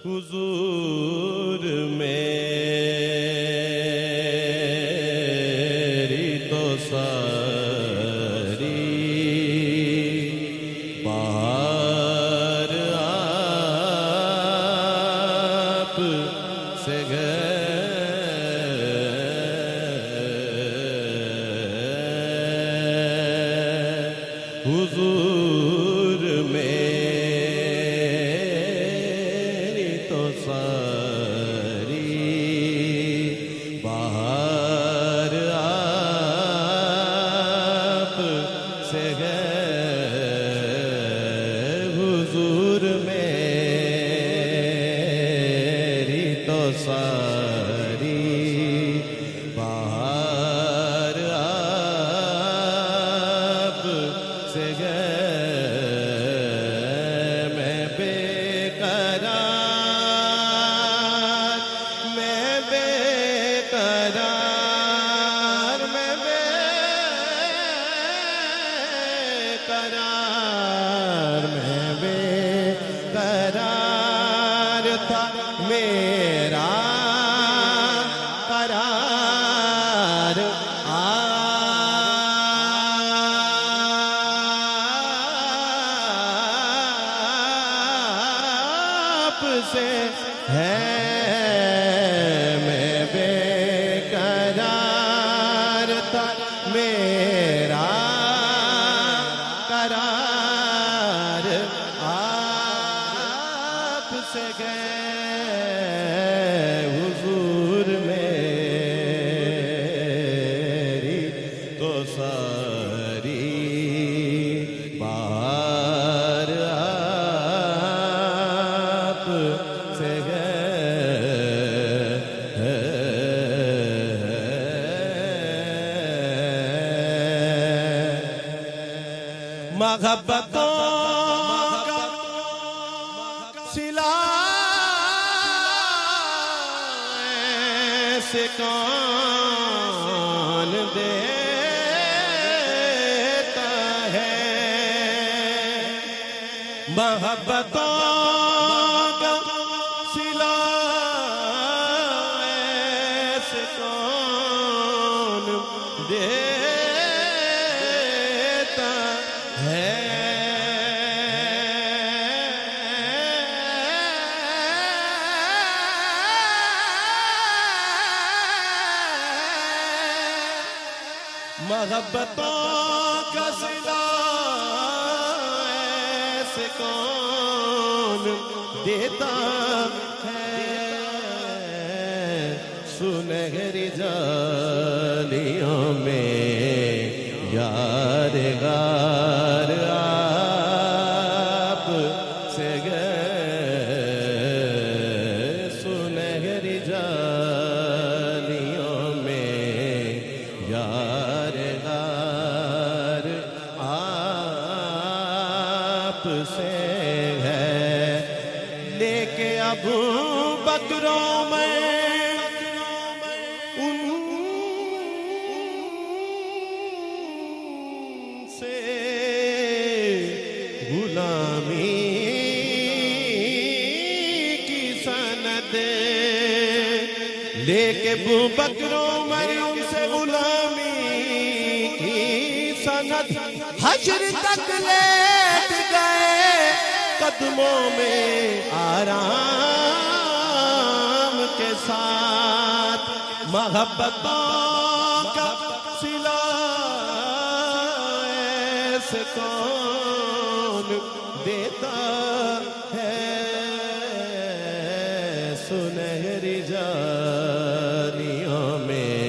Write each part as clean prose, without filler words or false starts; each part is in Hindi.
हुजूर मेरी तो सारी बाहर आप से हुजूर मेरी तो सारी बाहर आप से हुजूर मेरी तो सारी बाहर आप से मैं बेकरार मैं बेकरार मैं बेकरार मैं बेकरार था मेरा करार से है मैं बेकरार था मेरा करार आप से गए हुजूर मेरी तो सारी बाहर आप से मोहब्बतों का सिला ऐसे कौन देता है मोहब्बतों का सिला ऐसे कौन देता है मोहब्बतों का सिला ऐसे कौन देता है सुनहरी जालियों में यार गार आप से गए सुनहरी जालियों में यार गार आप से है लेके अबू बकरों में से गुलामी की सनद लेके अबू बकरों में उनसे गुलामी की सनद हश्र तक लेट गए कदमों में आराम के साथ मोहब्बतों का सिला ऐसे कौन देता है सुनहरी जालियों में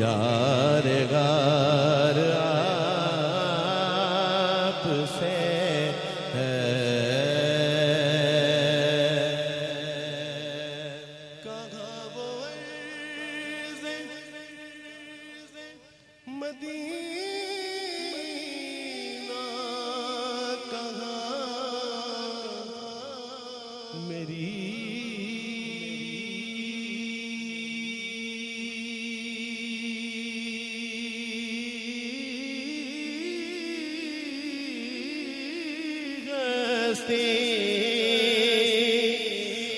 यार गार आप से है कहाँ वो मदीना कहाँ मेरी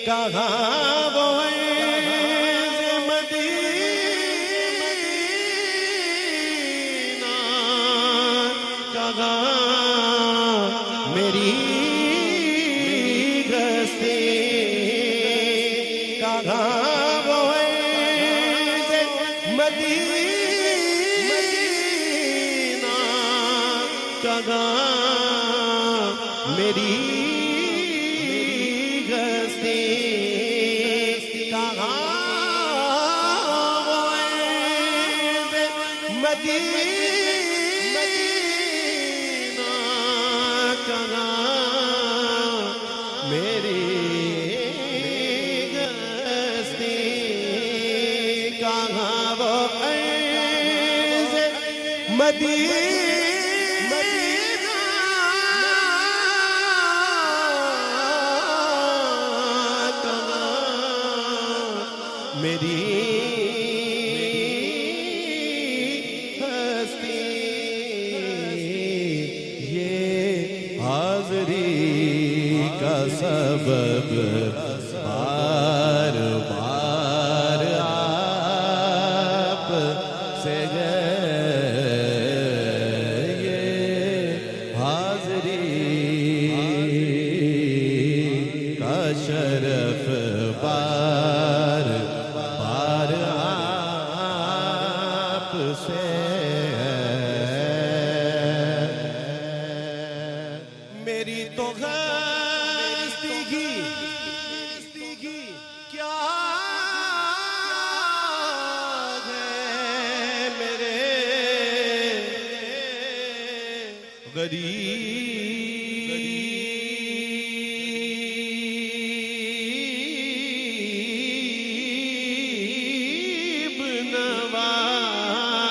कहाँ वो ऐज़ मदीना, कहाँ मेरी गस्ती, कहाँ वो ऐज़ मदीना, कहाँ मेरी गस्ती, कहाँ वो ऐज़ मदीना, कहाँ मेरी गस्ती, कहाँ वो ऐज़ मदीना, मेरी हस्ती, ये हाज़री का सबब बार बार आप से ये हाज़री का शरफ बार बार आप से मेरी तो हस्ती की क्या है मेरे गरीब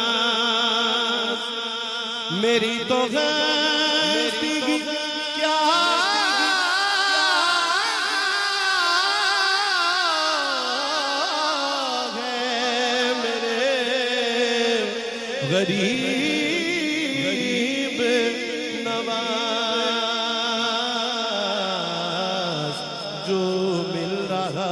नवाज, मेरी तो हस्ती की क्या है मेरे गरीब नवाज, जो मिल रहा